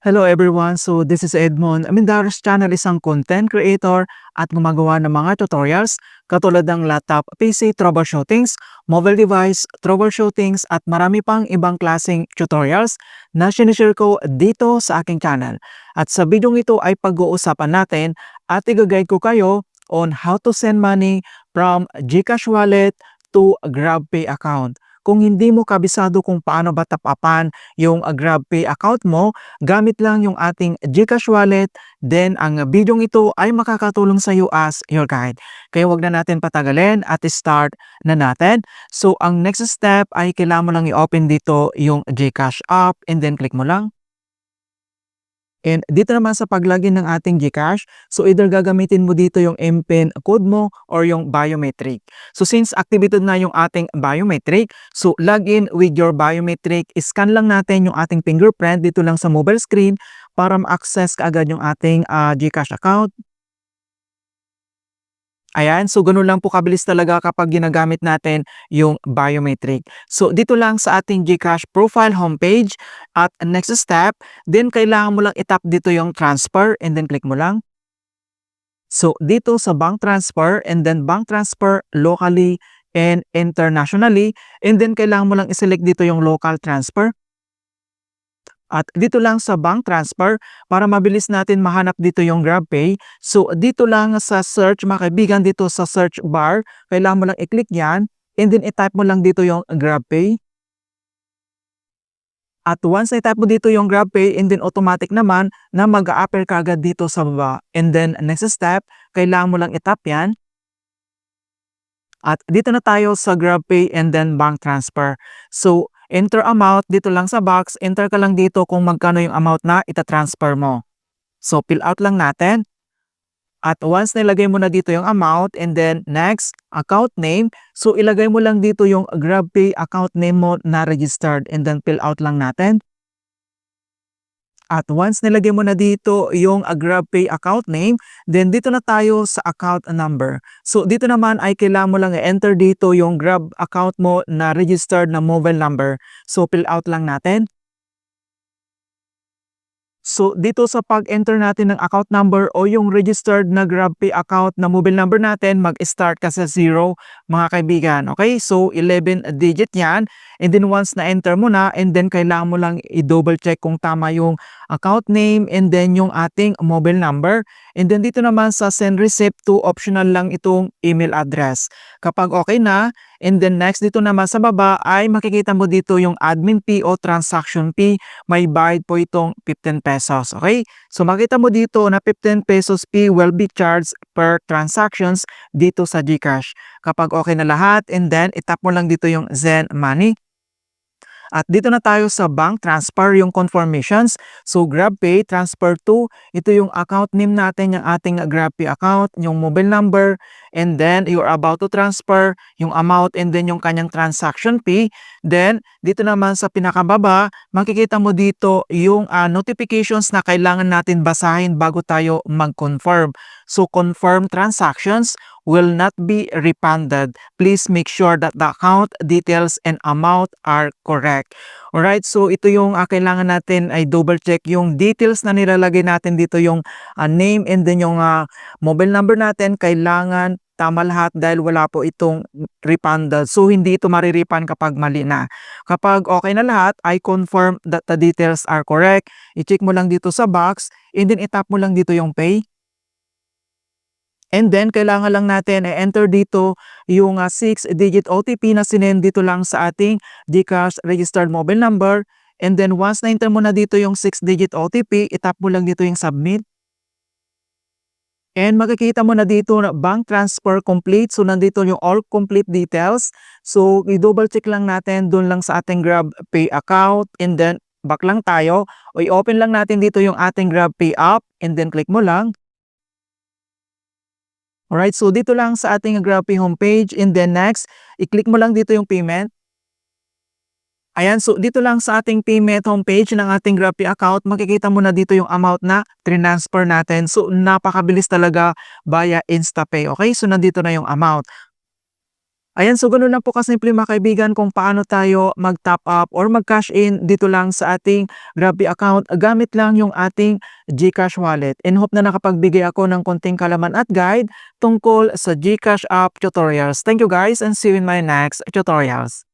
Hello everyone, so this is Edmond. Amindaros Channel, isang content creator at gumagawa ng mga tutorials katulad ng laptop, PC troubleshootings, mobile device troubleshootings at marami pang ibang klaseng tutorials na sinishare ko dito sa aking channel. At sa video ito ay pag-uusapan natin at i-guide ko kayo on how to send money from GCash wallet to GrabPay account. Kung hindi mo kabisado kung paano ba tap-upan yung GrabPay account mo, gamit lang yung ating GCash wallet, then ang video ito ay makakatulong sa iyo as your guide. Kaya wag na natin patagalin at start na natin. So ang next step ay kailangan mo lang i-open dito yung GCash app and then click mo lang. And dito naman sa paglagin ng ating GCash, so either gagamitin mo dito yung MPIN code mo or yung biometric. So since activated na yung ating biometric, so login with your biometric, scan lang natin yung ating fingerprint dito lang sa mobile screen para ma-access kaagad yung ating GCash account. Ayan, so ganun lang po kabilis talaga kapag ginagamit natin yung biometric. So dito lang sa ating GCash profile homepage at next step, then kailangan mo lang itap dito yung transfer and then click mo lang. So dito sa bank transfer and then bank transfer locally and internationally and then kailangan mo lang i-select dito yung local transfer. At dito lang sa bank transfer, para mabilis natin mahanap dito yung GrabPay. So dito lang sa search mga kaibigan, dito sa search bar, kailangan mo lang i-click yan and then i-type mo lang dito yung GrabPay. At once na-type mo dito yung GrabPay and then automatic naman na mag-a-appear kagad dito sa baba. And then next step, kailangan mo lang i-tap yan. At dito na tayo sa GrabPay and then bank transfer. So enter amount dito lang sa box, enter ka lang dito kung magkano yung amount na ita-transfer mo. So fill out lang natin. At once nilagay mo na dito yung amount and then next, account name. So ilagay mo lang dito yung GrabPay account name mo na registered and then fill out lang natin. At once nilagay mo na dito yung GrabPay account name, then dito na tayo sa account number. So dito naman ay kailangan mo lang i-enter dito yung Grab account mo na registered na mobile number. So fill out lang natin. So dito sa pag-enter natin ng account number o yung registered na GrabPay account na mobile number natin, mag-start ka sa 0 mga kaibigan. Okay? So 11 digit yan. And then once na-enter mo na and then kailangan mo lang i-double check kung tama yung account name and then yung ating mobile number. And then dito naman sa send receipt to, optional lang itong email address. Kapag okay na, and then next dito naman sa baba ay makikita mo dito yung admin fee o transaction fee. May bayad po itong 15 pesos. Okay? So makita mo dito na 15 pesos fee will be charged per transactions dito sa GCash. Kapag okay na lahat and then itap mo lang dito yung Zen Money. At dito na tayo sa bank transfer, yung confirmations. So GrabPay transfer to, ito yung account name natin, yung ating GrabPay account, yung mobile number, and then you're about to transfer yung amount and then yung kanyang transaction fee. Then dito naman sa pinakababa, makikita mo dito yung notifications na kailangan natin basahin bago tayo mag-confirm. So confirm transactions will not be refunded. Please make sure that the account details and amount are correct. Alright, so ito yung kailangan natin ay double check yung details na nilalagay natin dito, yung name and then yung mobile number natin, kailangan tama lahat dahil wala po itong refunded. So hindi ito marirefund kapag mali na. Kapag okay na lahat, I confirm that the details are correct. I-check mo lang dito sa box and then itap mo lang dito yung pay. And then, kailangan lang natin i-enter dito yung 6-digit OTP na sinend dito lang sa ating GCash registered mobile number. And then, once na-enter mo na dito yung 6-digit OTP, itap mo lang dito yung submit. And makikita mo na dito na bank transfer complete. So, nandito yung all complete details. So, i-double check lang natin doon lang sa ating GrabPay account. And then, back lang tayo. O i-open lang natin dito yung ating GrabPay app. And then, click mo lang. Alright, so dito lang sa ating GrabPay homepage and then next, i-click mo lang dito yung payment. Ayan, so dito lang sa ating payment homepage ng ating GrabPay account, makikita mo na dito yung amount na transfer natin. So napakabilis talaga via InstaPay. Okay, so nandito na yung amount. Ayan, so gano'n lang po kasimple mga kaibigan kung paano tayo mag-top up or mag-cash in dito lang sa ating Grabby account gamit lang yung ating GCash wallet. And hope na nakapagbigay ako ng konting kalaman at guide tungkol sa GCash app tutorials. Thank you guys and see you in my next tutorials.